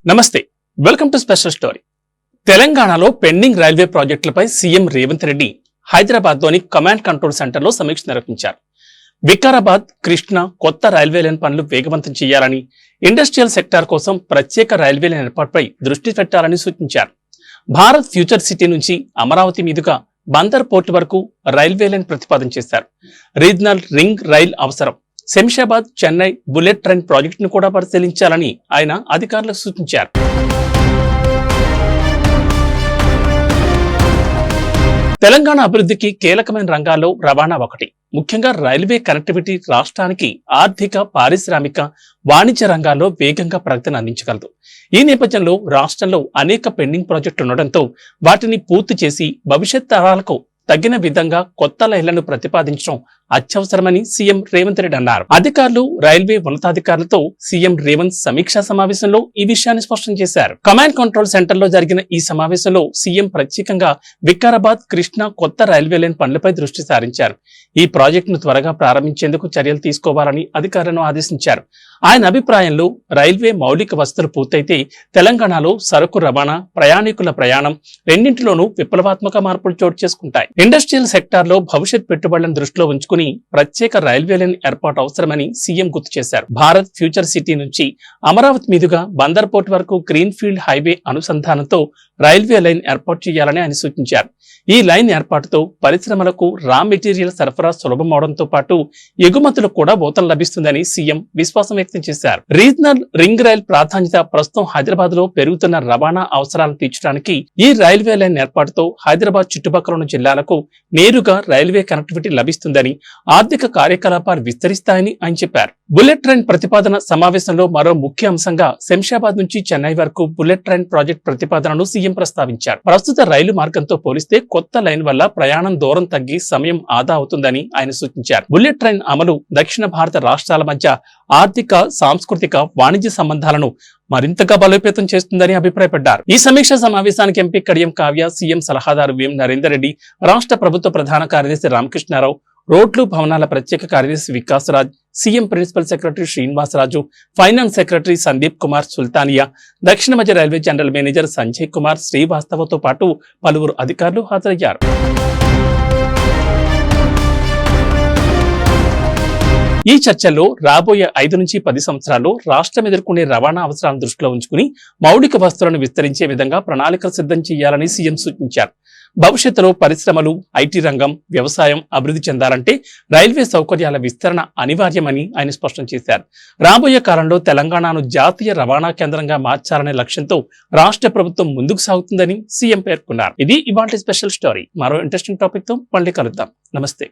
నమస్తే, welcome to special story. తెలంగాణలో pending railway ప్రాజెక్టులపై సీఎం రేవంత్ రెడ్డి హైదరాబాద్లోని కమాండ్ కంట్రోల్ సెంటర్లో సమీక్ష నిర్వహించారు. వికారాబాద్, కృష్ణా కొత్త రైల్వే లైన్ పనులు వేగవంతం చేయాలని, ఇండస్ట్రియల్ సెక్టార్ కోసం ప్రత్యేక రైల్వే లైన్ ఏర్పాటుపై దృష్టి పెట్టాలని సూచించారు. భారత్ ఫ్యూచర్ సిటీ నుంచి అమరావతి మీదుగా బందర్ పోర్టు వరకు రైల్వే లైన్ ప్రతిపాదన చేశారు. రీజనల్ రింగ్ రైల్ అవసరం. శంషాబాద్, చెన్నై బుల్లెట్ ట్రైన్ ప్రాజెక్టును కూడా పరిశీలించాలని ఆయన అధికారులకు సూచించారు. తెలంగాణ అభివృద్ధికి కీలకమైన రంగాల్లో రవాణా ఒకటి. ముఖ్యంగా రైల్వే కనెక్టివిటీ రాష్ట్రానికి ఆర్థిక, పారిశ్రామిక, వాణిజ్య రంగాల్లో వేగంగా ప్రగతిని అందించగలదు. ఈ నేపథ్యంలో రాష్ట్రంలో అనేక పెండింగ్ ప్రాజెక్టులు ఉండడంతో వాటిని పూర్తి చేసి భవిష్యత్ తరాలకు తగిన విధంగా కొత్త లైన్లను ప్రతిపాదించడం అత్యవసరమని సీఎం రేవంత్ రెడ్డి అన్నారు. అధికారులు, రైల్వే ఉన్నతాధికారులతో సీఎం రేవంత్ సమీక్షా సమావేశంలో ఈ విషయాన్ని స్పష్టం చేశారు. కమాండ్ కంట్రోల్ సెంటర్ లో జరిగిన ఈ సమావేశంలో సీఎం ప్రత్యేకంగా వికారాబాద్, కృష్ణా కొత్త రైల్వే లైన్ పనులపై దృష్టి సారించారు. ఈ ప్రాజెక్టును త్వరగా ప్రారంభించేందుకు చర్యలు తీసుకోవాలని అధికారులను ఆదేశించారు. ఆయన అభిప్రాయంలో రైల్వే మౌలిక వసతులు పూర్తయితే తెలంగాణలో సరుకు రవాణా, ప్రయాణికుల ప్రయాణం రెండింటిలోనూ విప్లవాత్మక మార్పులు చోటు చేసుకుంటాయి. ఇండస్ట్రియల్ సెక్టార్ లో భవిష్యత్ పెట్టుబడులను దృష్టిలో ఉంచుకుని ప్రత్యేక రైల్వే లైన్ ఏర్పాటు అవసరమని సీఎం గుర్తు చేశారు. భారత్ ఫ్యూచర్ సిటీ నుంచి అమరావతి మీదుగా బందర్ పోర్ట్ వరకు గ్రీన్ ఫీల్డ్ హైవే అనుసంధానంతో రైల్వే లైన్ ఏర్పాటు చేయాలని ఆయన సూచించారు. ఈ లైన్ ఏర్పాటుతో పరిశ్రమలకు రా మెటీరియల్ సరఫరా సులభమవడంతో పాటు ఎగుమతులకు కూడా ఊతం లభిస్తుందని సీఎం విశ్వాసం వ్యక్తం చేశారు. రీజనల్ రింగ్ రైల్ ప్రాధాన్యత ప్రస్తుతం హైదరాబాద్ లో పెరుగుతున్న రవాణా అవసరాలను తీర్చడానికి ఈ రైల్వే లైన్ ఏర్పాటుతో హైదరాబాద్ చుట్టుపక్కల ఉన్న జిల్లాలకు నేరుగా రైల్వే కనెక్టివిటీ లభిస్తుందని, ఆర్థిక కార్యకలాపాలు విస్తరిస్తాయని ఆయన చెప్పారు. బుల్లెట్ ట్రైన్ ప్రతిపాదన సమావేశంలో మరో ముఖ్య అంశంగా శంషాబాద్ నుంచి చెన్నై వరకు బుల్లెట్ ట్రైన్ ప్రాజెక్ట్ ప్రతిపాదనను సీఎం ప్రస్తావించారు. ప్రస్తుత రైలు మార్గంతో పోలిస్తే కొత్త లైన్ వల్ల ప్రయాణం దూరం తగ్గి సమయం ఆదా అవుతుందని ఆయన సూచించారు. బుల్లెట్ ట్రైన్ అమలు దక్షిణ భారత రాష్ట్రాల మధ్య ఆర్థిక, సాంస్కృతిక, వాణిజ్య సంబంధాలను మరింతగా బలోపేతం చేస్తుందని అభిప్రాయపడ్డారు. ఈ సమీక్షా సమావేశానికి ఎంపీ కడియం కావ్య, సీఎం సలహాదారు వి నరేందర్ రెడ్డి, రాష్ట్ర ప్రభుత్వ ప్రధాన కార్యదర్శి రామకృష్ణారావు, రోడ్లు భవనాల ప్రత్యేక కార్యదర్శి Vikas Raj, CM principal secretary Srinivasaraju, finance secretary Sandeep Kumar Sultania, దక్షిణ మధ్య railway general manager Sanjay Kumar శ్రీవాస్తవతో పాటు పలువురు అధికారులు హాజరయ్యారు. ఈ చర్చల్లో రాబోయే 5 నుంచి 10 సంవత్సరాల్లో రాష్ట్రం ఎదుర్కొనే రవాణా అవసరాలను దృష్టిలో ఉంచుకుని మౌలిక వస్తువులను విస్తరించే విధంగా ప్రణాళికలు సిద్ధం చేయాలని సీఎం సూచించారు. భవిష్యత్తులో పరిశ్రమలు, ఐటీ రంగం, వ్యవసాయం అభివృద్ధి చెందాలంటే రైల్వే సౌకర్యాల విస్తరణ అనివార్యమని ఆయన స్పష్టం చేశారు. రాబోయే కాలంలో తెలంగాణను జాతీయ రవాణా కేంద్రంగా మార్చాలనే లక్ష్యంతో రాష్ట్ర ప్రభుత్వం ముందుకు సాగుతుందని సీఎం పేర్కొన్నారు. ఇది ఇవాల్టి స్పెషల్ స్టోరీ. మరో ఇంట్రెస్టింగ్ టాపిక్ తో మళ్ళీ కలుద్దాం. నమస్తే.